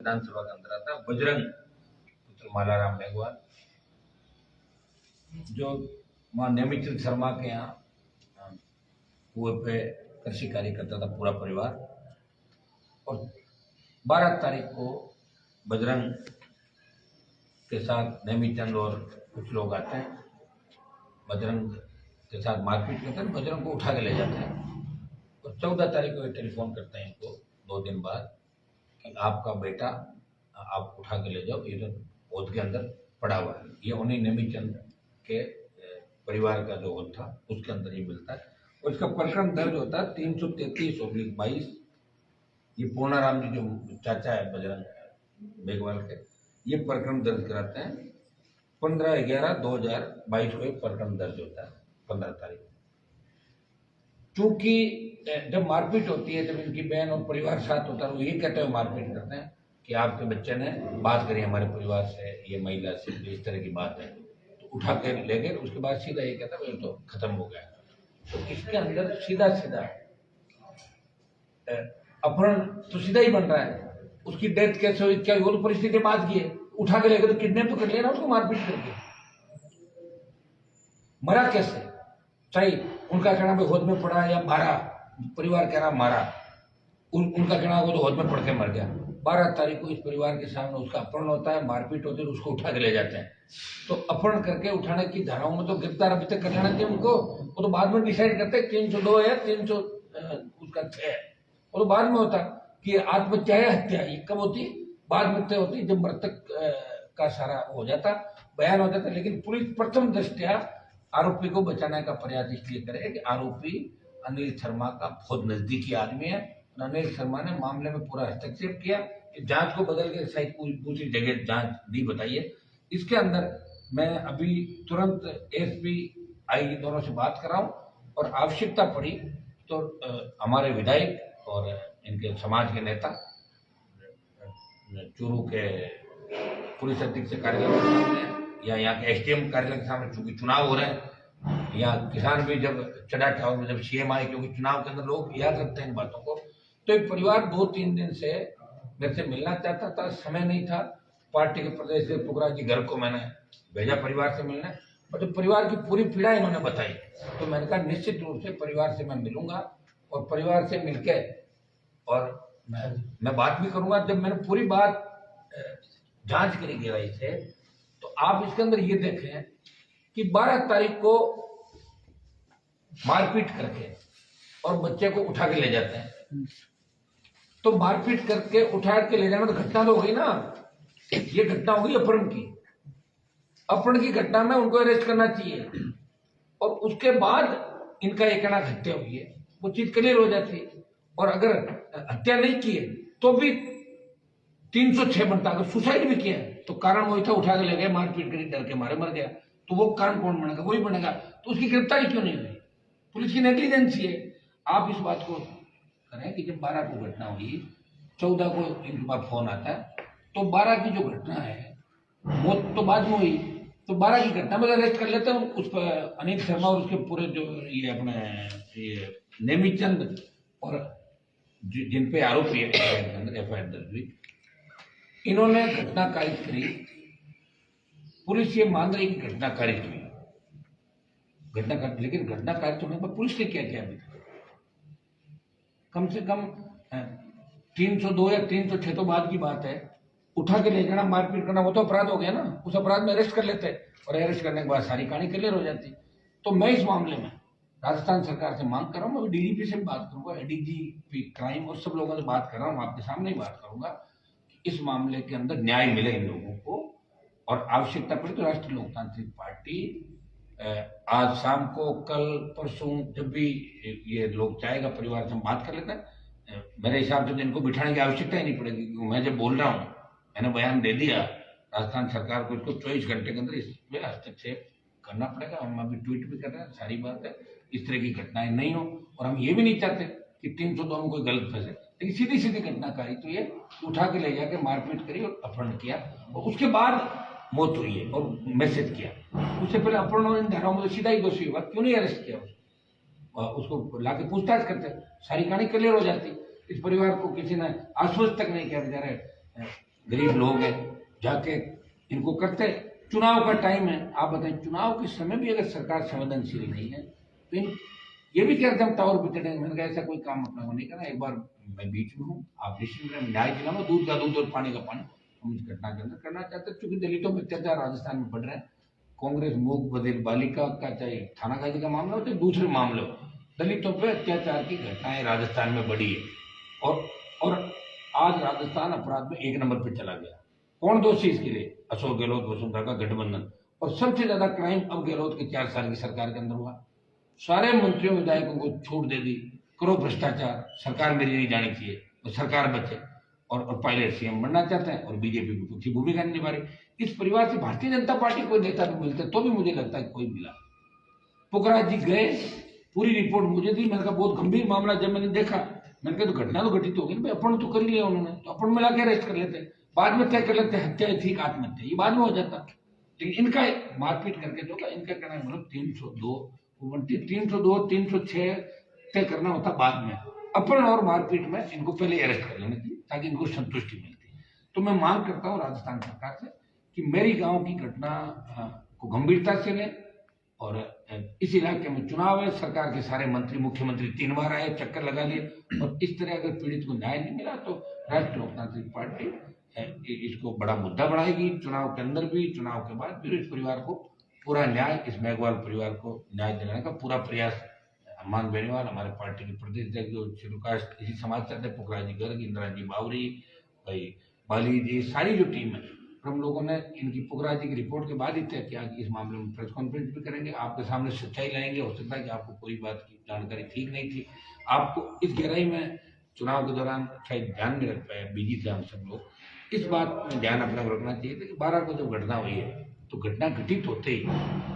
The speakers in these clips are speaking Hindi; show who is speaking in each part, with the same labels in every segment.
Speaker 1: विधानसभा के अंदर आता है बजरंग पुत्र मालाराम मेघवाल, जो मां नेमिचंद शर्मा के यहाँ कुएं पे कृषि कार्य करता था पूरा परिवार। और 12 तारीख को बजरंग के साथ नेमिचंद और कुछ लोग आते हैं, बजरंग के साथ मारपीट करते हैं, बजरंग को उठा के ले जाते हैं। और 14 तारीख को ये टेलीफोन करते हैं इनको 2 दिन बाद कि आपका बेटा आप उठा के ले जाओ, इधर ओद के अंदर पड़ा हुआ है। ये उन्हीं नेमिचंद के परिवार का जो ओद था उसके अंदर ही मिलता है। और इसका प्रकरण दर्ज होता है 333/22। ये पूर्णाराम जी जो चाचा है बजरंग मेघवाल के, ये प्रकरण दर्ज कराते हैं। 15/11/2022 को एक प्रकरण दर्ज होता है 15 तारीख को। चूंकि जब मारपीट होती है, जब इनकी बहन और परिवार साथ होता है, वो ये कहते हुए मारपीट करते हैं कि आपके बच्चे ने बात करी हमारे परिवार से, ये महिला से, इस तरह की बात है, तो उठा के ले गए। उसके बाद सीधा ये कहता है तो खत्म हो गया। तो इसके अंदर सीधा अपहरण तो सीधा ही बन रहा है। उसकी डेथ कैसे हुई, क्या वो तो परिस्थिति बात की है, उठा के लेकर तो किडनैप तो कर लिया ना उसको, मारपीट करके। मरा कैसे? चाहे उनका कहना भी होद में पड़ा या मारा, परिवार कह रहा मारा, उनका कहना वो तो होद में पड़ के मर गया। 12 तारीख को इस परिवार के सामने उसका अपहरण होता है, मारपीट होती है, उसको उठा के ले जाते हैं। तो अपहरण करके उठाने की धाराओं में तो गिरफ्तार अभी तक कर लेना चाहिए उनको। वो तो बाद में डिसाइड करते हैं 302 है 300 उसका 6 है, वो तो बाद में होता कि आत्महत्या है हत्या। ये कब होती? बाद में हत्या होती जब मृतक का सारा हो जाता, बयान हो जाता। लेकिन पुलिस प्रथम दृष्टया आरोपी को बचाने का प्रयास इसलिए करे कि आरोपी अनिल शर्मा का बहुत नजदीकी आदमी है। अनिल शर्मा ने मामले में पूरा हस्तक्षेप किया, जांच को बदल के शायद कोई दूसरी जगह जांच नहीं बताइए। इसके अंदर मैं अभी तुरंत एसपी आईजी दोनों से बात कर रहा हूं, और आवश्यकता पड़ी तो हमारे विधायक और इनके समाज के नेता चूरू के पुलिस अधीक्षक कार्यालय के सामने या यहाँ के एसडीएम कार्यालय के सामने, चूंकि चुनाव हो रहे हैं, या किसान भी जब चढ़ा टावर में जब सीएम आए, क्योंकि चुनाव के अंदर लोग याद रखते हैं इन बातों को। तो एक परिवार 2-3 दिन से मेरे से मिलना चाहता था, समय नहीं था। पार्टी के प्रदेश से पुगरा जी घर को मैंने भेजा परिवार से मिलने, और जब परिवार की पूरी पीड़ा इन्होंने बताई तो मैंने कहा निश्चित रूप से परिवार से मैं मिलूंगा, और परिवार से मिलके और मैं बात भी करूंगा। जब मैंने पूरी बात जांच करी गहराई से, तो आप इसके अंदर ये देखें कि 12 तारीख को मारपीट करके और बच्चे को उठा के ले जाते हैं। तो मारपीट करके उठा के ले जाना तो घटना तो हो गई ना, ये घटना होगी अपहरण की। अपहरण की घटना में उनको अरेस्ट करना चाहिए, और उसके बाद इनका एक हत्या हुई है, वो चीज क्लियर हो जाती है। और अगर हत्या नहीं की है तो भी 306 बनता। अगर सुसाइड भी किया है तो कारण वही था, उठा के ले गए, मारपीट करी, डर के मारे मर गया, तो वो कारण कौन बनेगा? वही बनेगा। तो उसकी गिरफ्तारी क्यों नहीं हुई? पुलिस की नेग्लिजेंसी है। आप इस बात को करें कि जब 12 को घटना हुई, 14 को इनके पास फोन आता है, तो 12 की जो घटना है मौत तो बाद में हुई, तो 12 की घटना में अरेस्ट कर लेते हैं उस पर अनिल शर्मा और उसके पूरे जो ये अपने ये नेमिचंद और जिन पे आरोपी है एफआईआर दर्ज हुई, इन्होंने घटना कारित करी। पुलिस ये मान रही कि घटना कारित हुई, लेकिन घटना कारित होने पर पुलिस ने क्या किया अभी तक? कम से कम 302 या 306 तो बाद की बात है। उठा के ले जाना, मारपीट करना, वो तो अपराध हो गया ना। उस अपराध में अरेस्ट कर लेते, और अरेस्ट करने के बाद सारी कहानी क्लियर हो जाती। तो मैं इस मामले में राजस्थान सरकार से मांग कर रहा हूँ, मैं डीजीपी से भी बात करूंगा, एडीजीपी क्राइम और सब लोगों से बात कर रहा हूँ, आपके सामने ही बात करूंगा कि इस मामले के अंदर न्याय मिले इन लोगों को। और आवश्यकता पड़ी तो राष्ट्रीय लोकतांत्रिक पार्टी आज शाम को, कल परसों, जब भी ये लोग चाहेगा परिवार से हम बात कर लेते हैं। मेरे हिसाब से तो इनको बिठाने की आवश्यकता ही नहीं पड़ेगी, क्योंकि मैं जब बोल रहा हूँ, मैंने बयान दे दिया, राजस्थान सरकार को इसको 24 घंटे के अंदर इसमें हस्तक्षेप करना पड़ेगा। हम अभी ट्वीट भी कर रहे हैं, सारी बात है, इस तरह की घटनाएं नहीं हो। और हम ये भी नहीं चाहते कि 302 में कोई गलत फंसे, लेकिन सीधी सीधी घटना करी तो ये उठा के ले जाके मारपीट करी और अपहरण किया, और उसके बाद मौत हुई है और मैसेज किया। उससे पहले अपहरण और इन धाराओं में तो सीधा ही दोषी होगा, क्यों नहीं अरेस्ट किया उसको लाके पूछताछ करते, सारी कहानी क्लियर हो जाती। इस परिवार को किसी ने आश्वस्त तक नहीं किया, बेचारे गरीब लोग हैं, जाके इनको करते। चुनाव का टाइम है, आप बताएं चुनाव के समय भी अगर सरकार संवेदनशील नहीं है तो ये भी कहते हैं टावर पे चढ़ेंगे। मैंने कहा ऐसा कोई काम अपना को नहीं करना। एक बार मैं बीच में हूँ, आप निश्चित में न्याय दिलाना, दूध का दूध और पानी का पानी हम इस घटना के अंदर करना चाहते हैं। चूंकि दलितों पर अत्याचार राजस्थान में बढ़ रहे हैं, कांग्रेस मूक बधिर बालिका का चाहे थानागाजी का मामला हो चाहे दूसरे मामले हो, दलितों पर अत्याचार की घटनाएं राजस्थान में बढ़ी है। और आज राजस्थान अपराध में 1 नंबर पर चला गया। कौन दोषी इसके लिए? अशोक गहलोत वसुंधरा का गठबंधन। और सबसे ज्यादा क्राइम अब गहलोत के 4 साल की सरकार के अंदर हुआ। सारे मंत्रियों विधायकों को छूट दे दी, करो भ्रष्टाचार, सरकार मेरी नहीं जानी चाहिए और सरकार बचे। और पायलट सीएम बनना चाहते हैं और बीजेपी की कुछ भूमिका नहीं निभा रही। इस परिवार से भारतीय जनता पार्टी कोई नेता भी मिलते तो भी मुझे लगता है कोई मिला। पुखराज जी गए, पूरी रिपोर्ट मुझे दी। मैंने कहा बहुत गंभीर मामला। जब मैंने देखा मैंने कहा तो घटना तो घटित होगी ना, अपन तो कर ही लिया उन्होंने, तो अपन मिला के अरेस्ट कर लेते, बाद में तय कर लेते हत्या थी आत्महत्या, ये बाद में हो जाता। लेकिन इनका मारपीट करके जो इनका कहना है मतलब 302 306 तय करना होता बाद में। अपहरण और मारपीट में इनको पहले अरेस्ट कर लेनी थी ताकि इनको संतुष्टि मिलती। तो मैं मांग करता हूँ राजस्थान सरकार से कि मेरी गांव की घटना को गंभीरता से लें और इस इलाके में चुनाव है, सरकार के सारे मंत्री मुख्यमंत्री 3 बार आए, चक्कर लगा लिए, और इस तरह अगर पीड़ित को न्याय नहीं मिला तो राष्ट्रीय लोकतांत्रिक पार्टी इसको बड़ा मुद्दा बनाएगी, चुनाव के अंदर भी चुनाव के बाद। फिर इस परिवार को पूरा न्याय, इस मेघवाल परिवार को न्याय दिलाने का पूरा प्रयास हनुमान बेनीवाल हमारे पार्टी के प्रदेश अध्यक्ष जो शेड्यूल कास्ट इसी समाज से अध्यक्ष पुखराज जी गर्ग, इंदिरा जी बावरी, भाई बाली जी, सारी जो टीम है, हम लोगों ने इनकी पुखराज जी की रिपोर्ट के बाद ही तय किया कि इस मामले में प्रेस कॉन्फ्रेंस भी करेंगे, आपके सामने सच्चाई लाएंगे। हो सकता है कि आपको कोई बात की जानकारी ठीक नहीं थी, आपको इस गहराई में चुनाव के दौरान शायद ध्यान नहीं रख पाए, बिजी थे हम सब लोग। इस बात में ध्यान अपना रखना चाहिए था कि 12 को जब घटना हुई है तो घटना घटित होते ही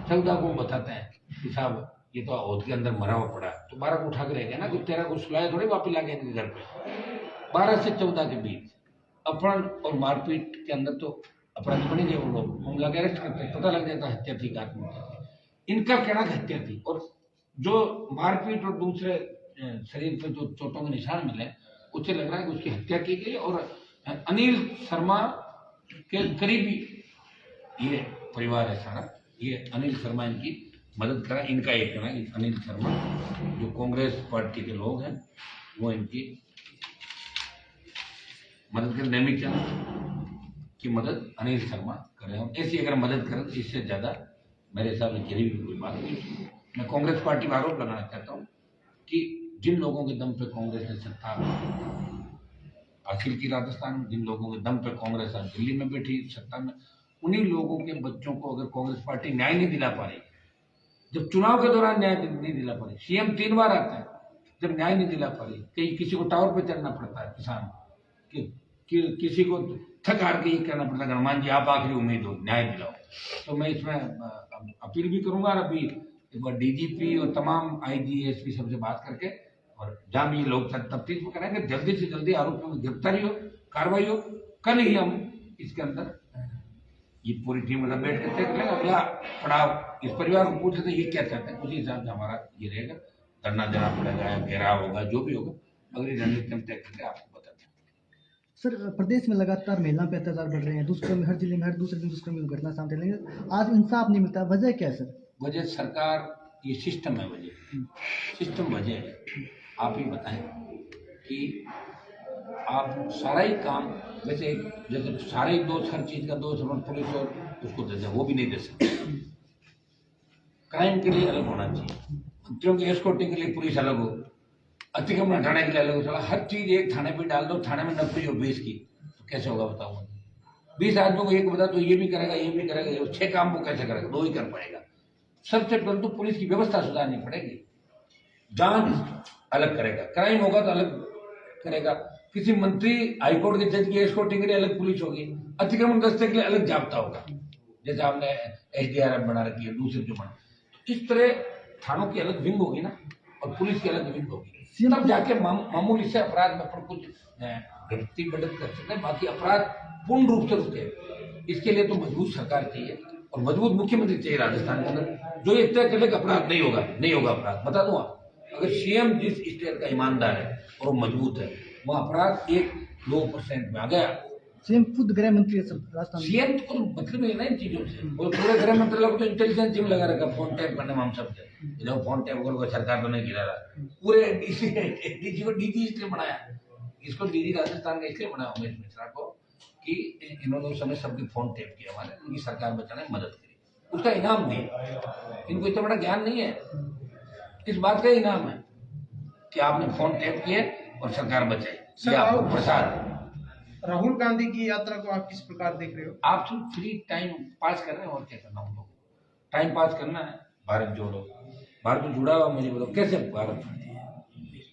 Speaker 1: 14 को बताते हैं कि साहब ये तो औध के अंदर मरा हुआ पड़ा, तो 12 को उठा के रह गया ना, कि 13 को सुलाया थोड़ी वापिस ला गया इनके घर पे। 12 से 14 के बीच अपहरण और मारपीट के अंदर तो अपराधी बने गए वो लोग, हम लगे अरेस्ट करते, पता लग जाता हत्या थी आत्महत्या। इनका कहना हत्या थी, और जो मारपीट और दूसरे शरीर पर जो चोटों के निशान मिले उससे लग रहा है कि उसकी हत्या की गई। और अनिल शर्मा के करीबी ये परिवार है सारा, ये अनिल शर्मा इनकी मदद करा। इनका ये कहना है कि अनिल शर्मा जो कांग्रेस पार्टी के लोग हैं वो इनकी मदद करें, नैमिक की मदद अनिल शर्मा करें। ऐसी अगर मदद करें तो इससे ज्यादा मेरे हिसाब से गिरी भी कोई बात नहीं। मैं कांग्रेस पार्टी पर आरोप लगाना चाहता हूँ कि जिन लोगों के दम पे कांग्रेस ने सत्ता हासिल की राजस्थान में, जिन लोगों के दम पे कांग्रेस आज दिल्ली में बैठी सत्ता में, उन्हीं लोगों के बच्चों को अगर कांग्रेस पार्टी न्याय नहीं दिला पा रही, जब चुनाव के दौरान न्याय नहीं दिला पा रही, सीएम 3 बार आता है, जब न्याय नहीं दिला पा रही, कहीं किसी को टावर पर चढ़ना पड़ता है किसान कि किसी को थक हार के ये कहना पड़ता है हनुमान जी आप आखिरी उम्मीद हो, न्याय दिलाओ। तो मैं इसमें अपील भी करूंगा, और अभी एक बार डीजीपी और तमाम आईजी एसपी सबसे बात करके, और जहां भी लोग तफ्तीश में करेंगे, जल्दी से जल्दी आरोपियों की गिरफ्तारी हो, कार्रवाई हो। कल ही हम इसके अंदर ये पूरी टीम मतलब बैठ के तय करेंगे अगला पड़ाव। इस परिवार को पूछे थे ये क्या चाहते हैं, उसी हिसाब से हमारा ये रहेगा, धरना देना पड़ेगा, घेराव होगा, जो भी होगा अगली रणनीति हम तय करके आपको बताते हैं।
Speaker 2: सर, प्रदेश में लगातार महिलाओं पे अत्याचार बढ़ रहे हैं, दुष्कर्म हर जिले में हर दूसरे दिन दुष्कर्म की घटना सामने लेंगे, आज इंसाफ नहीं मिलता, वजह क्या है सर?
Speaker 1: वजह सरकार, ये सिस्टम है, वजह सिस्टम वजह है। आप ही बताएं कि आप सारा ही काम वैसे जैसे सारे ही दोष, हर चीज का दोष हम पुलिस और उसको दे दें, वो भी नहीं दे सकते। क्राइम के लिए अलग होना चाहिए, मंत्रियों की एस्कॉर्टिंग के लिए पुलिस अलग हो, अतिक्रमण हटाने के लिए अलग हो। चला हर चीज एक थाने पे डाल दो, थाने में नौकरी हो 20 की, तो कैसे होगा बताओ? 20 आदमियों को एक बता तो ये भी करेगा, ये भी करेगा, 6 काम वो कैसे करेगा? 2 ही कर पाएगा। सबसे पहले तो पुलिस की व्यवस्था सुधारनी पड़ेगी, जांच अलग करेगा, क्राइम होगा तो अलग करेगा। किसी मंत्री हाईकोर्ट के जज की एस्कॉर्टिंग के लिए अलग पुलिस होगी, अतिक्रमण दस्ते के लिए अलग जाब्ता होगा, जैसे आपने SDRF बना रखी है, दूसरे जो बना। इस तरह थानों की अलग विंग होगी ना, और पुलिस की अलग विंग होगी, तब जाके मामूली से अपराध में अपन कुछ घटती बढ़त कर सकते हैं, बाकी अपराध पूर्ण रूप से रुके। इसके लिए तो मजबूत सरकार चाहिए और मजबूत मुख्यमंत्री चाहिए राजस्थान के अंदर, जो ये तय करे कि अपराध नहीं होगा, नहीं होगा अपराध। बता दूं आप, अगर सीएम जिस स्टेट का ईमानदार है और वो मजबूत है, वह अपराध 1-2% में आ गया,
Speaker 2: सीएम खुद गृह मंत्री है सब राजस्थान में।
Speaker 1: सीएम को मतलब नहीं है ना इन चीजों से। वो पूरे गृह मंत्रालय को तो इंटेलिजेंस टीम लगा रखा फोन टैप करने में हम सब के। जब फोन टैप करो सरकार तो नहीं गिरा रहा। पूरे डीजी को डीजी इसलिए बनाया, इसको डीजी राजस्थान का इसलिए बनाया उमेश मिश्रा को कि इन्होंने उस समय सबके फोन टैप किया, हमारे उनकी सरकार बचाने में मदद करी, उसका इनाम दिया। इनको इतना बड़ा ज्ञान नहीं है, इस बात का इनाम है कि आपने फोन टैप किए और सरकार बचाई। ये आपको प्रसाद।
Speaker 3: राहुल गांधी की यात्रा को आप किस प्रकार देख रहे हो? आप
Speaker 1: सिर्फ फ्री टाइम पास कर रहे हैं और क्या करना, हम लोग टाइम पास करना है। भारत जोड़ो, भारत तो जुड़ा हुआ, मुझे बताओ कैसे भारत जुड़ती है?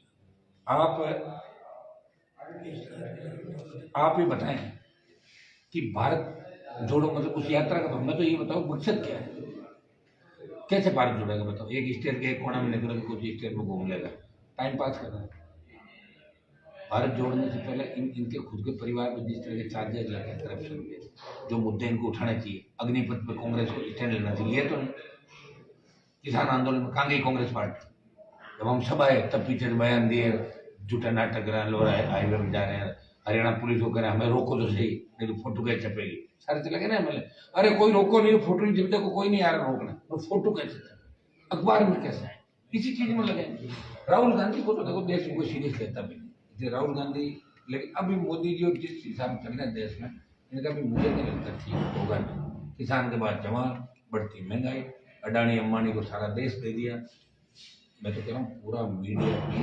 Speaker 1: आप ही बताएं कि भारत जोड़ो मतलब उस यात्रा का, मैं तो ये बताओ मकसद क्या है, कैसे भारत जुड़ेगा बताओ? एक स्टेट के एक कोना में निकल के कुछ स्टेट में घूम लेगा, टाइम पास कर रहा है। भारत जोड़ने से पहले इनके खुद के परिवार में जिस तरह के चार्जेस लगे करप्शन के, जो मुद्दे इनको उठाने चाहिए, अग्निपथ पे कांग्रेस को स्टैंड लेना चाहिए, ये तो नहीं। किसान आंदोलन में कहाँ गई कांग्रेस पार्टी? जब हम सब आए तब पीछे बयान दिए, झूठा नाटक करा लो, हाईवे में जा रहे हैं, हरियाणा पुलिस को कह रहे हैं हमें रोको तो सही, नहीं तो फोटो कैसे छपेगी। सारे चले गए ना एमएलए, अरे कोई रोको नहीं, फोटो नहीं छपते, को कोई नहीं आ रहा रोकना, तो फोटो कैसे छपे, अखबार में कैसे आए, इसी चीज में लगे। राहुल गांधी को तो देखो देश में कोई सीरियस लेता भी नहीं, राहुल गांधी। लेकिन अभी मोदी जी और जिस हिसाब से चल रहे हैं देश में, इनका भी मुझे नहीं लगता ठीक होगा नहीं। किसान के बाद जवान, बढ़ती महंगाई, अडानी अंबानी को सारा देश दे दिया। मैं तो कह रहा हूँ पूरा मीडिया की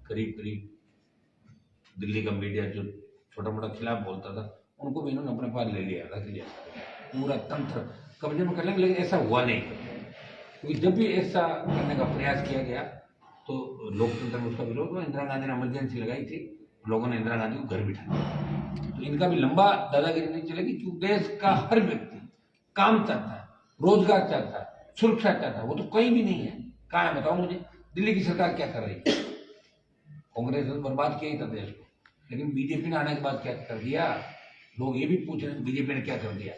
Speaker 1: करीब दिल्ली का मीडिया जो छोटा मोटा खिलाफ बोलता था, उनको भी इन्होंने अपने पास ले लिया, रख लिया, पूरा तंत्र कब्जे में कर लेंगे। लेकिन ऐसा हुआ नहीं, क्योंकि जब भी ऐसा करने का प्रयास किया गया तो लोकतंत्र में उसका विरोध हुआ। इंदिरा गांधी ने इमरजेंसी लगाई थी, लोगों ने इंदिरा गांधी को घर बिठा दिया। तो इनका भी लंबा दादागिरी नहीं चलेगी, क्योंकि देश का हर व्यक्ति काम चाहता है, रोजगार चाहता है, सुरक्षा चाहता है, वो तो कहीं भी नहीं है। कहाँ है बताओ मुझे? दिल्ली की सरकार क्या कर रही है? कांग्रेस ने बर्बाद किया ही था देश को, लेकिन बीजेपी ने आने के बाद क्या कर दिया? लोग ये भी पूछ रहे हैं बीजेपी ने क्या कर दिया।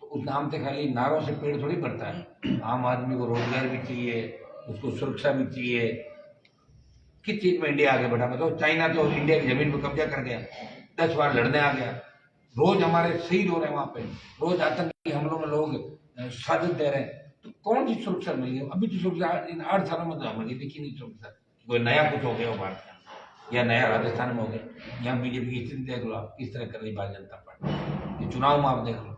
Speaker 1: तो उस नाम से खाली नारों से पेड़ थोड़ी बढ़ता है। आम आदमी को रोजगार भी चाहिए, उसको सुरक्षा भी चाहिए। किस चीज में इंडिया आगे बढ़ा बताओ? चाइना तो इंडिया की जमीन पर कब्जा कर गया, 10 बार लड़ने आ गया, रोज हमारे शहीद हो रहे हैं वहां पे, रोज आतंकी हमलों में लोग शहादत दे रहे हैं। तो कौन सी सुरक्षा मिल गई? अभी तो सुरक्षा इन 8 सालों में तो हमें दिखी नहीं सुरक्षा। कोई नया कुछ हो गया हो भारत में, या नया राजस्थान में हो गया। यहाँ बीजेपी की स्थिति देख लो आप, किस तरह कर रही भारतीय जनता पार्टी। ये चुनाव में आप देख लो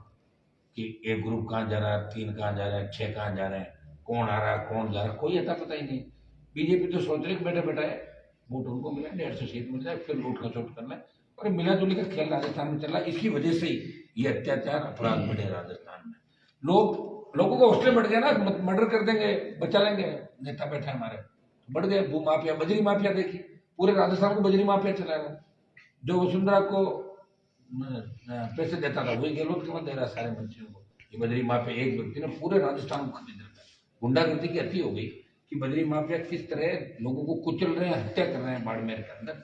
Speaker 1: कि एक ग्रुप कहाँ जा रहा है, 3 कहाँ जा रहा है, 6 कहाँ जा रहे हैं, कौन आ रहा है, कौन जा रहा है, कोई अता पता ही नहीं। बीजेपी तो सोच रही बैठे बैठा है वोट उनको मिला, 150 सीट मिल जाए, फिर लूट का चोट करना है। और मिला जुली का खेल राजस्थान में चल रहा है। इसकी वजह से ही ये अत्याचार अपराध बढ़े राजस्थान में। लोगों को हौसले बढ़ गया ना, मर्डर कर देंगे, बचा लेंगे, नेता बैठा है हमारे, बढ़ गए। भू माफिया, बजरी माफिया, देखिए पूरे राजस्थान को बजरी माफिया चला रहा है। जो वसुंधरा को पैसे देता था वही गहलोत के मत दे रहा सारे मंत्रियों को। ये बजरी माफिया एक व्यक्ति ने पूरे राजस्थान को खरीद रखा है। गुंडागर्दी की अति हो गई कि बजरी माफिया किस तरह लोगों को कुचल रहे हैं, हत्या कर रहे हैं बाड़मेर के अंदर।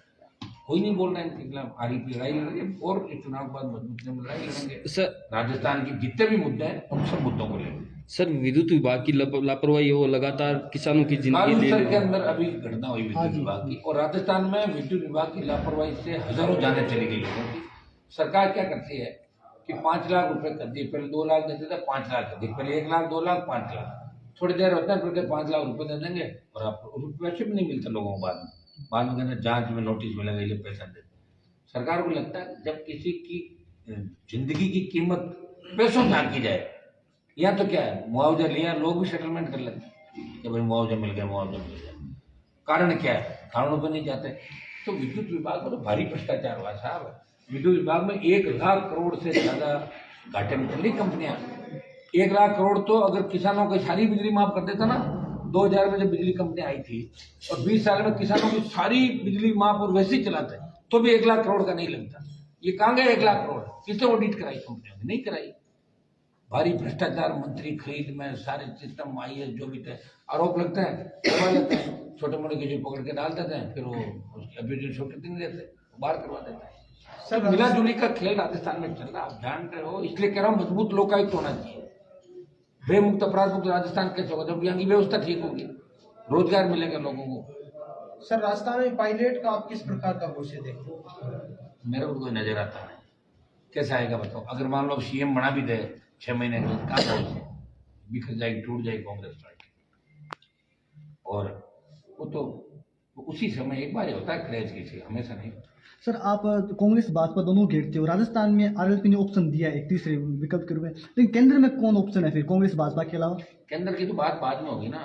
Speaker 1: कोई नहीं बोल रहा है इनके खिलाफ। आरईपी लड़ाई लड़ रही है और इस चुनाव के बाद मजबूत लड़ाई लड़ेंगे।
Speaker 4: सर,
Speaker 1: राजस्थान के जितने भी मुद्दे हैं उन सब मुद्दों को लेंगे।
Speaker 4: सर, विद्युत विभाग की लापरवाही हो, लगातार किसानों की जिंदगी ले
Speaker 1: सर के अंदर अभी घटना हुई विद्युत विभाग की, और राजस्थान में विद्युत विभाग की लापरवाही से हजारों जानें चली गई लोगों की। सरकार क्या करती है कि 5 लाख रुपए कर दिए, पहले 2 लाख देते थे, 5 लाख कर दिए, पहले 1 लाख, 2 लाख, 5 लाख। थोड़ी देर होता है फिर 5 लाख रुपए दे देंगे और आपको पैसे भी नहीं मिलते लोगों को। बाद में कहते जांच में नोटिस मिलेगा, ये पैसा दे। सरकार को लगता है जब किसी की जिंदगी की कीमत पैसों में आंकी जाए, या तो क्या है, मुआवजा लिया, लोग भी सेटलमेंट कर लेते हैं कि भाई मुआवजा मिल गया, मुआवजा मिल गया। कारण क्या है? कारणों पर नहीं जाते। तो विद्युत विभाग में तो भारी भ्रष्टाचार हुआ साहब। विद्युत विभाग में 1 लाख करोड़ से ज्यादा घाटे में चली कंपनियां। 1 लाख करोड़ तो अगर किसानों की सारी बिजली माफ कर देता ना, 2000 में जब बिजली कंपनी आई थी और 20 साल में किसानों की सारी बिजली माफ और वैसे ही चलाते तो भी 1 लाख करोड़ का नहीं लगता। ये कहाँ गए 1 लाख करोड़? किसने ऑडिट कराई? कंपनियों ने नहीं कराई। भारी भ्रष्टाचार, मंत्री खरीद में सारे सिस्टम, आईएएस जो भी थे, आरोप लगता है, करवा लेते हैं, छोटे मोटे के जो पकड़ के डाल देते हैं, फिर वो उसकी अभी स्वीकृति नहीं देते, बाहर करवा देते हैं। सब मिला जुली का खेल राजस्थान में चल रहा है, आप जान रहे हो। इसलिए कह रहा हूँ मजबूत लोकायुक्त होना चाहिए। बेमुक्त अपराध मुक्त राजस्थान कैसे होगा? जब यहाँ की व्यवस्था ठीक होगी, रोजगार मिलेगा लोगों को।
Speaker 3: सर, राजस्थान में पायलट का आप किस प्रकार का भविष्य देखते हो?
Speaker 1: मेरे को कोई नजर आता नहीं। कैसे आएगा बताओ? अगर मान लो अब सीएम बना भी दे 6 महीने के लिए, कहाँ पहुंचे? बिखर जाएगी, टूट जाएगी कांग्रेस पार्टी। और वो तो उसी समय एक बार ही होता है क्रैश किसी, हमेशा नहीं होता।
Speaker 2: सर, आप कांग्रेस भाजपा दोनों घेरते हो। राजस्थान में आरएलपी ने ऑप्शन दिया है एक तीसरे विकल्प के रूप में, लेकिन केंद्र में कौन ऑप्शन है फिर कांग्रेस भाजपा के अलावा?
Speaker 1: केंद्र की तो बात बाद में होगी ना,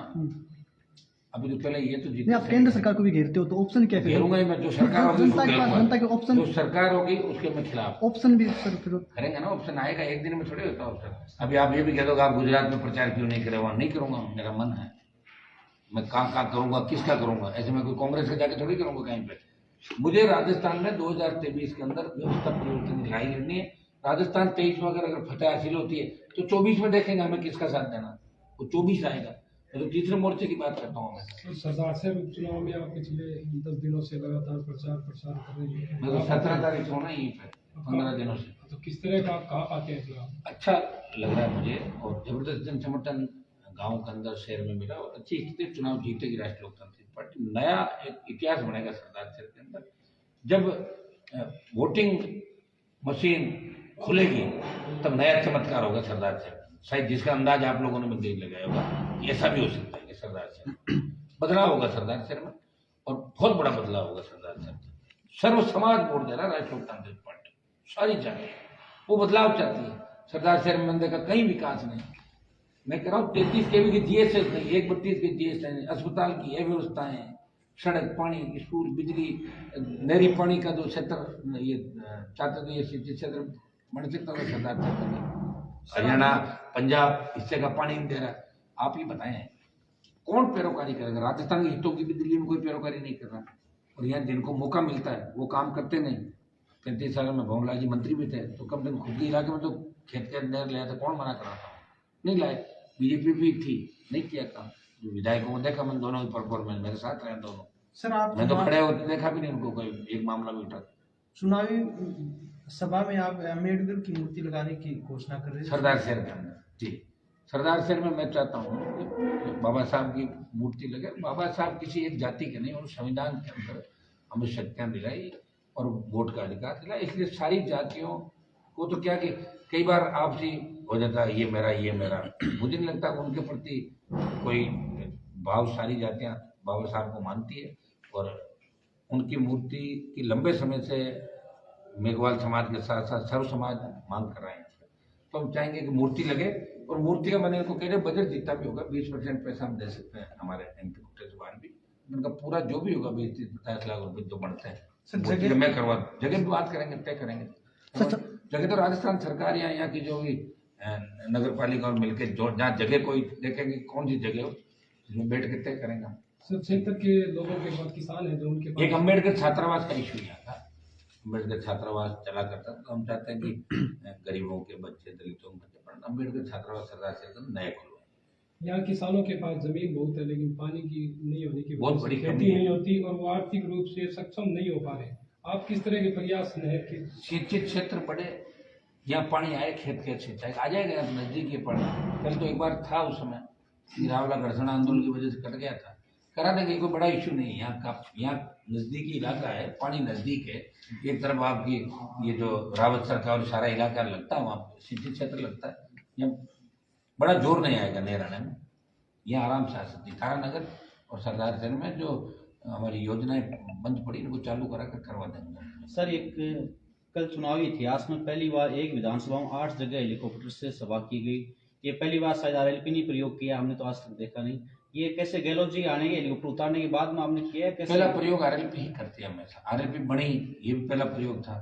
Speaker 1: अभी तो पहले ये तो
Speaker 2: नहीं, आप केंद्र सरकार को भी घेरते हो, तो ऑप्शन क्या है फिर?
Speaker 1: घेरूंगा ही मैं, जो सरकार होगी
Speaker 2: जनता
Speaker 1: उसको
Speaker 2: के पास,
Speaker 1: घेरूंगा।
Speaker 2: जनता के ऑप्शन,
Speaker 1: जो सरकार होगी उसके मैं खिलाफ।
Speaker 2: ऑप्शन भी सर फिर
Speaker 1: करेंगे ना, ऑप्शन आएगा, एक दिन में थोड़ी होता ऑप्शन। अभी आप ये भी कह दो आप गुजरात में प्रचार क्यों नहीं करे, वहां नहीं करूंगा, मेरा मन है, मैं कहाँ करूंगा, किसका करूंगा, ऐसे मैं कोई कांग्रेस का जाके थोड़ी करूंगा कहीं पे। मुझे राजस्थान में 2023 के अंदर व्यवस्था परिवर्तन की लड़ाई लड़नी है। राजस्थान 23 में अगर फतेह हासिल होती है तो 24 में देखेंगे हमें किसका साथ देना, वो 24 आएगा। तो तीसरे मोर्चे की बात करता हूँ मैं।
Speaker 5: सरदार साहब उपचुनाव में आप पिछले 10 दिनों से लगातार प्रचार कर रही है।
Speaker 1: मैं तो 17 तारीख से हूँ ना यहीं पे, 15 दिनों से।
Speaker 5: तो किस तरह का आप कहाँ पाते हैं चुनाव?
Speaker 1: अच्छा लग रहा है मुझे, और जबरदस्त जन समर्थन गाँव के अंदर शहर में मिला, और अच्छी स्थिति चुनाव जीतेगी राष्ट्रीय लोकतांत्रिक पार्टी। नया एक इतिहास बनेगा सरदार शहर के अंदर। जब वोटिंग मशीन खुलेगी तब नया चमत्कार होगा सरदार शहर। शायद जिसका अंदाज आप लोगों ने भी देख लगाया होगा, ऐसा भी हो सकता है कि सरदार शहर बदलाव होगा सरदार शहर में, और बहुत बड़ा बदलाव होगा सरदार शहर में। सर्व समाज वोट दे रहा है राष्ट्रीय लोकतांत्रिक पार्टी, सारी जगह वो बदलाव चाहती है। सरदार शहर में मंदिर का कहीं विकास नहीं, मैं कह रहा हूँ 33 केवी की जीएसएस नहीं, 132 की जीएस नहीं, अस्पताल की अव्यवस्थाएं, सड़क, पानी, स्कूल, बिजली, नहरी पानी का जो क्षेत्र ये चाहते थे, ये क्षेत्र बन सकता था सरदार शहर में। हरियाणा, पंजाब हिस्से का पानी नहीं दे रहा। आप ही बताएं कौन पैरोकारी करेगा? राजस्थान के हितों की भी दिल्ली में कोई पैरोकारी नहीं कर रहा, और यहाँ जिनको मौका मिलता है वो काम करते नहीं। 35 साल में भवनलाल जी मंत्री भी थे, तो कम से कम खुद के इलाके में तो खेत के नहर लाया था, कौन मना कर रहा था? नहीं लाए। बीजेपी भी थी, नहीं किया काम। विधायकों को देखा मैंने, दोनों की परफॉर्मेंस मेरे साथ रहे दोनों।
Speaker 3: सर आप
Speaker 1: मैं तो खड़े होते देखा भी नहीं उनको, कोई एक मामला भी उठा।
Speaker 3: चुनावी सभा में आप अम्बेडकर की मूर्ति लगाने की घोषणा कर रहे हैं
Speaker 1: सरदार शहर के अंदर जी, सरदार शहर में मैं चाहता हूँ कि बाबा साहब की मूर्ति लगे। बाबा साहब किसी एक जाति के नहीं, और संविधान के अंदर हमें शक्तियाँ दिलाई और वोट का अधिकार दिला, इसलिए सारी जातियों को तो क्या कि कई बार आपसी हो जाता है ये मेरा ये मेरा। मुझे नहीं लगता उनके प्रति कोई भाव, सारी जातियाँ बाबा साहब को मानती है, और उनकी मूर्ति की लंबे समय से मेघवाल समाज के साथ साथ सर्व समाज मांग कर रहे हैं। तो हम चाहेंगे कि मूर्ति लगे, और मूर्ति का मैंने इनको कह रहे बजट जितना भी होगा 20% पैसा हम दे सकते हैं हमारे एमपी कोटे से बाहर भी, उनका पूरा जो भी होगा 20-50 लाख रुपए जो बढ़ते हैं जगह मैं करवा, जगह भी बात करेंगे, तय करेंगे। जगह तो राजस्थान सरकार या यहाँ की जो भी नगर पालिका और मिलकर जो जहाँ जगह कोई देखेंगे कौन सी जगह हो, इसमें बैठ के तय करेंगे।
Speaker 5: सर, क्षेत्र के लोगों के पास किसान है जो उनके पास
Speaker 1: एक अम्बेडकर छात्रावास का इशू यहाँ था, अम्बेडकर छात्रावास चला करता, तो हम चाहते हैं कि गरीबों के बच्चे, दलितों के बच्चे पढ़ना, अम्बेडकर छात्रावास सरदार शहर नया खुलवाए।
Speaker 5: यहाँ किसानों के पास जमीन बहुत है, लेकिन पानी की नहीं होने की
Speaker 1: बहुत
Speaker 5: वजह
Speaker 1: बड़ी
Speaker 5: से
Speaker 1: कमी
Speaker 5: खेती
Speaker 1: है।
Speaker 5: नहीं होती, और वो आर्थिक रूप से सक्षम नहीं हो पा रहे। आप किस तरह के प्रयास नहर के?
Speaker 1: सिंचित क्षेत्र बड़े, यहाँ पानी आए, खेत खेत सिंचाई आ जाएगा, यहाँ नजदीक ही पानी। कल तो एक बार था उस समय रावला घर्षण आंदोलन की वजह से कट गया था, करा देंगे, कोई बड़ा इशू नहीं है। यहाँ का, यहाँ नजदीकी इलाका है, पानी नजदीक है। एक तरफ आपकी ये जो रावत सरकार और सारा इलाका लगता है, वहाँ सिंचित क्षेत्र लगता है, यहाँ बड़ा जोर नहीं आएगा नहर आने में, यहाँ आराम से आ सकती। तारानगर और सरदार शहर में जो हमारी योजनाएं बंद पड़ी उनको चालू करा कर करवा देंगे।
Speaker 6: सर, एक कल चुनावी इतिहास में पहली बार एक विधानसभा में 8 जगह हेलीकॉप्टर से सभा की गई। ये पहली बार शायद आरएलपी ने प्रयोग किया, हमने तो आज तक देखा नहीं। ये कैसे गहलोत जी आने के हेलीकॉप्टर उतारने के बाद में आपने किया है? कैसे
Speaker 1: पहला प्रयोग आरएलपी ही करती है हमेशा। आरएलपी बनी, ये भी पहला प्रयोग था।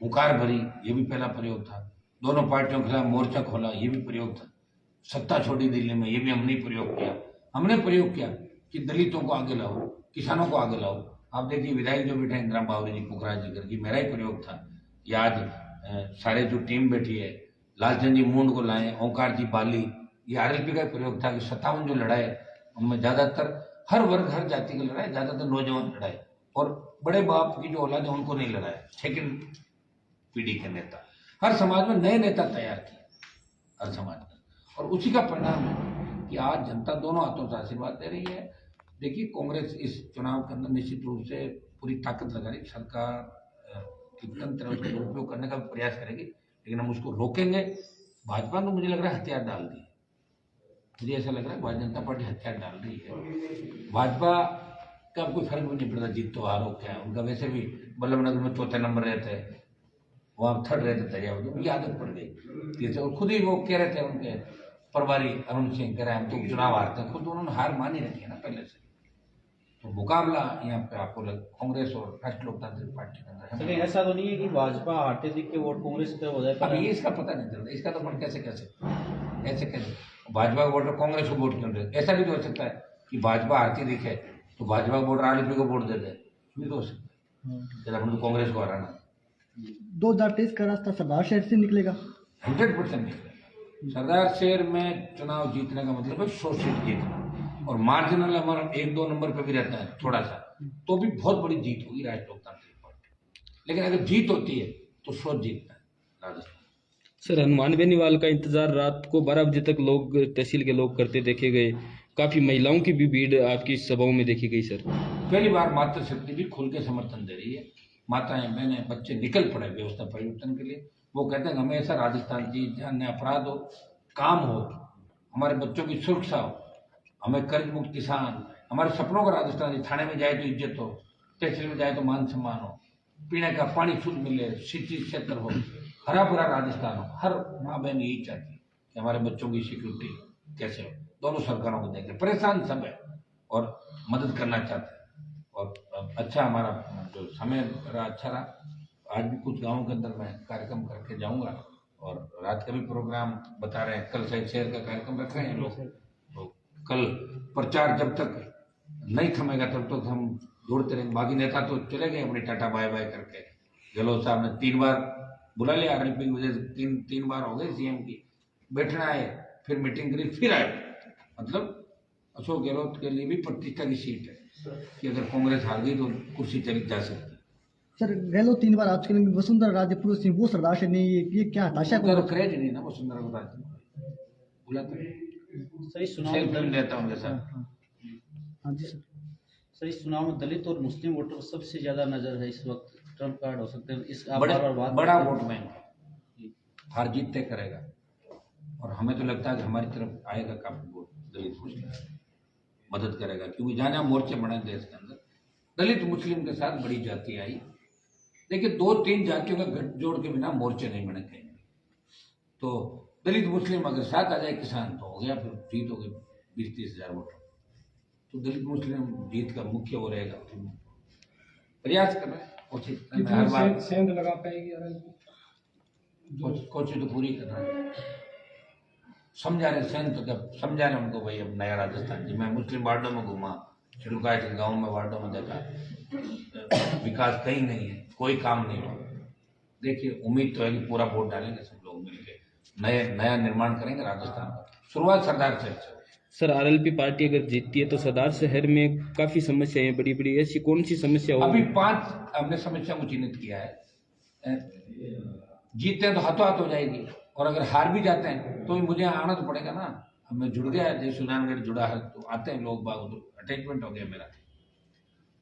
Speaker 1: हुकार भरी, ये भी पहला प्रयोग था। दोनों पार्टियों के खिलाफ मोर्चा खोला, ये भी प्रयोग था। सत्ता छोड़ी दिल्ली में, ये भी हमने प्रयोग किया। हमने प्रयोग किया कि दलितों को आगे लाओ, किसानों को आगे लाओ। आप देखिए विधायक जो बैठे हैं इंदिरा बावरी जी, पुखराज जी करके, मेरा ही प्रयोग था। ये आज सारे जो टीम बैठी है, लालचंद जी मूंड को लाए, ओंकार जी बाली, ये आरएलपी का प्रयोग था कि 57 जो लड़ाई उनमें ज्यादातर हर वर्ग हर जाति की लड़ाई, ज्यादातर नौजवान लड़ाई, और बड़े बाप की जो औलाद है उनको नहीं लड़ाया। सेकंड पीढ़ी के नेता, हर समाज में नए नेता तैयार किए, हर समाज में, और उसी का परिणाम है कि आज जनता दोनों हाथों से आशीर्वाद दे रही है। देखिए कांग्रेस इस चुनाव के अंदर निश्चित रूप से पूरी ताकत लगा रही, सरकार की तंत्र उसका दुरुपयोग करने का प्रयास करेगी, लेकिन हम उसको रोकेंगे। भाजपा ने मुझे लग रहा है हथियार डाल दिए, मुझे ऐसा लग रहा है भारतीय जनता पार्टी हथियार डाल रही है। भाजपा का अब कोई फर्क भी नहीं पड़ता जीत तो हार हो क्या है, उनका वैसे भी बल्लभनगर में चौथे नंबर रहते हैं, वहाँ थर्ड रहते थे, उनकी आदत पड़ गई तीसरे। और खुद ही वो कह रहे थे उनके प्रभारी अरुण सिंह, कह रहे हैं हम तो चुनाव हारते हैं, खुद उन्होंने हार मान ही रखी है ना पहले से। तो मुकाबला यहाँ पे आपको कांग्रेस और राष्ट्रीय लोकतांत्रिक पार्टी के अंदर
Speaker 6: लेकिन
Speaker 1: है।
Speaker 6: ऐसा तो नहीं है कि भाजपा हारते दिख के वोट कांग्रेस की तरफ हो जाए।
Speaker 1: अभी ये इसका पता नहीं चलता, इसका तो अपन कैसे ऐसे कैसे भाजपा का वोटर कांग्रेस को वोट क्यों दे? ऐसा भी तो हो सकता है कि भाजपा हारती दिखे तो भाजपा का वोटर आरएलपी को वोट दे दे, भी तो हो सकता है। जब अपन तो कांग्रेस को हराना
Speaker 2: 2023 का रास्ता सरदार शहर से निकलेगा।
Speaker 1: 100% निकलेगा। सरदार शहर में चुनाव जीतने का मतलब है 100 सीट जीतना, और मार्जिनल हमारा 1-2 नंबर पे भी रहता है थोड़ा सा, तो भी बहुत बड़ी जीत होगी राष्ट्रीय लोकतांत्रिक पार्टी। लेकिन अगर जीत होती है तो 100 जीतना है राजस्थान।
Speaker 4: सर, हनुमान बेनीवाल का इंतजार रात को 12 बजे तक लोग, तहसील के लोग करते देखे गए। काफी महिलाओं की भी भीड़ आपकी सभाओं में देखी गई सर।
Speaker 1: पहली बार मातृशक्ति भी खुल के समर्थन दे रही है। माताएं बहनें बच्चे निकल पड़े व्यवस्था परिवर्तन के लिए। वो कहते हैं हमेशा राजस्थान की जहाँ न अपराध हो, काम हो, हमारे बच्चों की सुरक्षा हो, हमें कर्ज मुक्त किसान, हमारे सपनों का राजस्थान, थाने में जाए तो इज्जत हो, तहसील में जाए तो मान सम्मान हो, पीने का पानी शुद्ध मिले, सिंचाई क्षेत्र हो, हरा भरा राजस्थान हो। हर माँ बहन यही चाहती है कि हमारे बच्चों की सिक्योरिटी कैसे हो। दोनों सरकारों को देख रहे, परेशान सब है और मदद करना चाहते हैं। और अच्छा हमारा जो समय रहा अच्छा रहा। आज भी कुछ गाँवों के अंदर मैं कार्यक्रम करके जाऊंगा, और रात का भी प्रोग्राम बता रहे हैं, कल शायद शेयर का कार्यक्रम रख रहे हैं लोग। तो कल प्रचार जब तक नहीं थमेगा तब तक हम दौड़ते रहेंगे। बाकी नेता तो चले गए अपने टाटा बाय बाय करके। गहलोत साहब ने 3 बार बुला लिया आरएलपी की वजह से, 3 बार हो गए सीएम की, बैठना आए, फिर मीटिंग करी, फिर आए। मतलब अशोक गहलोत के लिए भी प्रतिष्ठा की सीट है कि अगर कांग्रेस हार गई तो कुर्सी चली जा सकती है।
Speaker 2: सर गहलोत 3 बार आज के लिए वसुंधरा राजे पुरुष सिंह वो सरदार शहर नहीं, ये क्या हताशा को
Speaker 1: क्रेज नहीं ना वसुंधरा को राज बुलाते
Speaker 6: सर इस चुनाव
Speaker 1: सेल्फ
Speaker 6: में
Speaker 1: रहता उनके साथ।
Speaker 2: हाँ जी सर।
Speaker 6: सर इस चुनाव में दलित और मुस्लिम वोटर सबसे ज्यादा नजर है इस वक्त, ट्रम्प कार्ड हो सकते हैं इस आप बार बार बात
Speaker 1: बड़ा वोट बैंक हार जीत तय करेगा। और हमें तो लगता है कि हमारी तरफ आएगा काफी वोट दलित मुस्लिम, मदद करेगा। क्योंकि जाने मोर्चे बने देश के अंदर, दलित मुस्लिम के साथ बड़ी जाति आई। देखिए 2-3 जातियों का गठजोड़ के बिना मोर्चे नहीं बने कहीं। तो दलित मुस्लिम अगर साथ आ जाए किसान तो हो गया, फिर जीत हो गई 20-30 हजार वोट। तो दलित मुस्लिम जीत का मुख्य वो रहेगा। प्रयास कर रहे हैं, कोशिश हर बार
Speaker 5: सेंध लगा पाएगी आरएलपी?
Speaker 1: कोशिश तो पूरी कर रहे हैं। समझा रहे सेन तो जब समझा रहे उनको भाई अब नया राजस्थान जी। मैं मुस्लिम वार्डों में घूमा, शेड्यूल कास्ट के गाँव में वार्डों में देखा, विकास कहीं नहीं है, कोई काम नहीं हुआ। देखिए उम्मीद तो है कि पूरा वोट डालेंगे सब लोग मिलकर, नया निर्माण करेंगे राजस्थान का। शुरुआत सरदार शहर से।
Speaker 4: सर, आरएलपी पार्टी अगर जीतती है तो सरदार शहर में काफी समस्याएं बड़ी बड़ी, ऐसी कौन सी समस्या होगी?
Speaker 1: अभी 5 हमने समस्या को चिन्हित किया है। जीतते हैं तो हाथों हाथ हो जाएगी, और अगर हार भी जाते हैं तो मुझे आना तो पड़ेगा ना। अब मैं जुड़ गया, जैसे सुनानगढ़ जुड़ा है तो आते हैं लोग बाग, तो अटैचमेंट हो गया मेरा।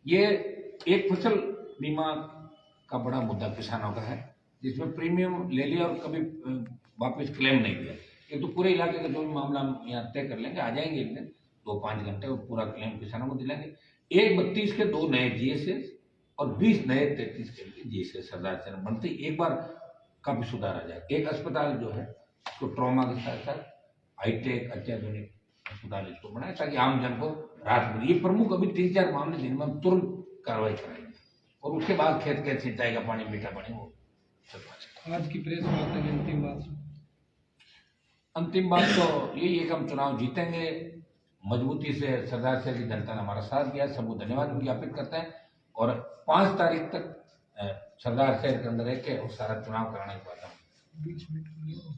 Speaker 1: ये एक फसल बीमा का बड़ा मुद्दा किसानों का है, जिसमें प्रीमियम ले लिया और कभी वापस क्लेम नहीं दिया। एक तो पूरे इलाके का जो भी मामला हम यहाँ तय कर लेंगे, आ जाएंगे एक दिन 2-5 घंटे और पूरा क्लेम किसानों को दिलाएंगे। 1/32 के 2 नए जीएसएस और 20 नए 33 के जीएसएस सरदार शहर बनते ही एक बार काफी सुधार आ जाएगा। एक अस्पताल जो है उसको ट्रॉमा के साथ साथ हाईटेक अत्याधुनिक अस्पताल इसको बनाए ताकि आम जन को राहत मिले। ये प्रमुख अभी 3-4 मामले जिनमें हम तुरंत कार्रवाई कराएंगे, और उसके बाद खेत सिंचाई का पानी, मीठा पानी वो सब।
Speaker 5: आज की प्रेस वार्ता की
Speaker 1: अंतिम बात तो यही है कि हम चुनाव जीतेंगे मजबूती से। सरदार शहर की जनता ने हमारा साथ दिया, सबको धन्यवाद ज्ञापित करते हैं। और 5 तारीख तक सरदार शहर के अंदर रह और सारा चुनाव कराने के बाद हम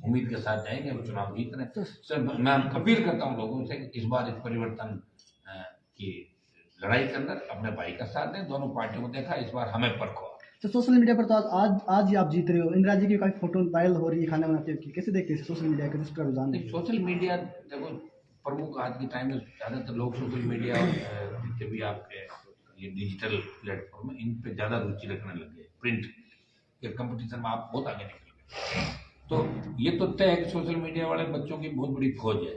Speaker 1: उम्मीद के साथ जाएंगे, हम चुनाव जीत रहे हैं। सर मैं अपील करता हूँ लोगों से इस बार इस परिवर्तन की लड़ाई के अंदर अपने भाई का साथ दें। दोनों पार्टियों को देखा, इस बार हमें परखो।
Speaker 2: तो सोशल मीडिया पर तो आज ही आप जीत रहे हो, इंदिरा जी की काफी फोटो वायरल हो रही है खाना बनाते हुए, कैसे देखते हैं सोशल मीडिया का जिस पर रुझान है?
Speaker 1: सोशल मीडिया देखो प्रमुख आज के टाइम में ज़्यादातर लोग सोशल मीडिया जितने भी आपके ये डिजिटल प्लेटफॉर्म है इन पे ज़्यादा रुचि रखने लग गए। प्रिंट के कंपटीशन में आप बहुत आगे निकल गए। तो ये तो तय है कि सोशल मीडिया वाले बच्चों की बहुत बड़ी फौज है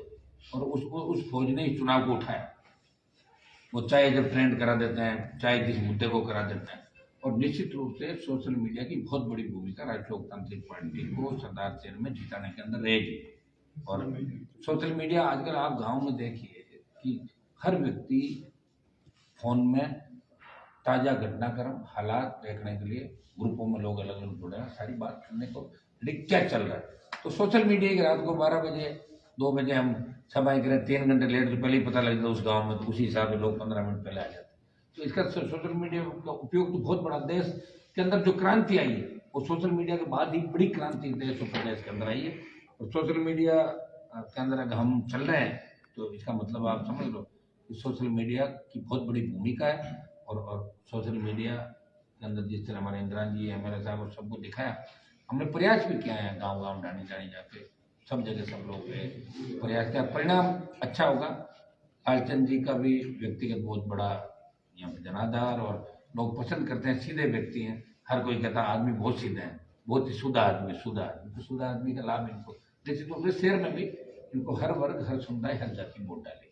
Speaker 1: और उस फौज ने इस चुनाव को उठाया। वो चाहे जब ट्रेंड करा देते हैं, चाहे किस मुद्दे को करा देते हैं, और निश्चित रूप से सोशल मीडिया की बहुत बड़ी भूमिका राष्ट्रीय लोकतांत्रिक पार्टी को सरदार चेयर में जिताने के अंदर रहेगी। और सोशल मीडिया आजकल आप गांव में देखिए कि हर व्यक्ति फोन में ताजा घटनाक्रम हालात देखने के लिए ग्रुपों में लोग अलग अलग जुड़े हैं, सारी बात करने को क्या चल रहा है। तो सोशल मीडिया की रात को 12 बजे 2 बजे हम सभाएं करें, 3 घंटे लेट तो पहले ही पता लग जाता उस गांव में, तो उसी हिसाब से लोग 15 मिनट पहले आ जाते। तो इसका सोशल मीडिया का उपयोग तो बहुत बड़ा, देश के अंदर जो क्रांति आई है वो सोशल मीडिया के बाद ही बड़ी क्रांति देश और प्रदेश के अंदर आई है। और सोशल मीडिया के अंदर अगर हम चल रहे हैं तो इसका मतलब आप समझ लो कि सोशल मीडिया की बहुत बड़ी भूमिका है। और सोशल मीडिया के अंदर जिस तरह हमारे इंदिरा जी एमएलए साहब और सबको दिखाया, हमने प्रयास भी किया है, गांव गांव डाणी डाणी जाके सब जगह सब लोग प्रयास किया, परिणाम अच्छा होगा। लालचंद जी का भी व्यक्तिगत बहुत बड़ा यहाँ पे जनाधार और लोग पसंद करते हैं, सीधे व्यक्ति हैं। हर कोई कहता है आदमी बहुत सीधे हैं, बहुत ही शुद्ध आदमी, तो शुद्ध आदमी का लाभ इनको, जैसे दूसरे शहर में भी इनको हर वर्ग हर समुदाय हर जाति वोट डाले।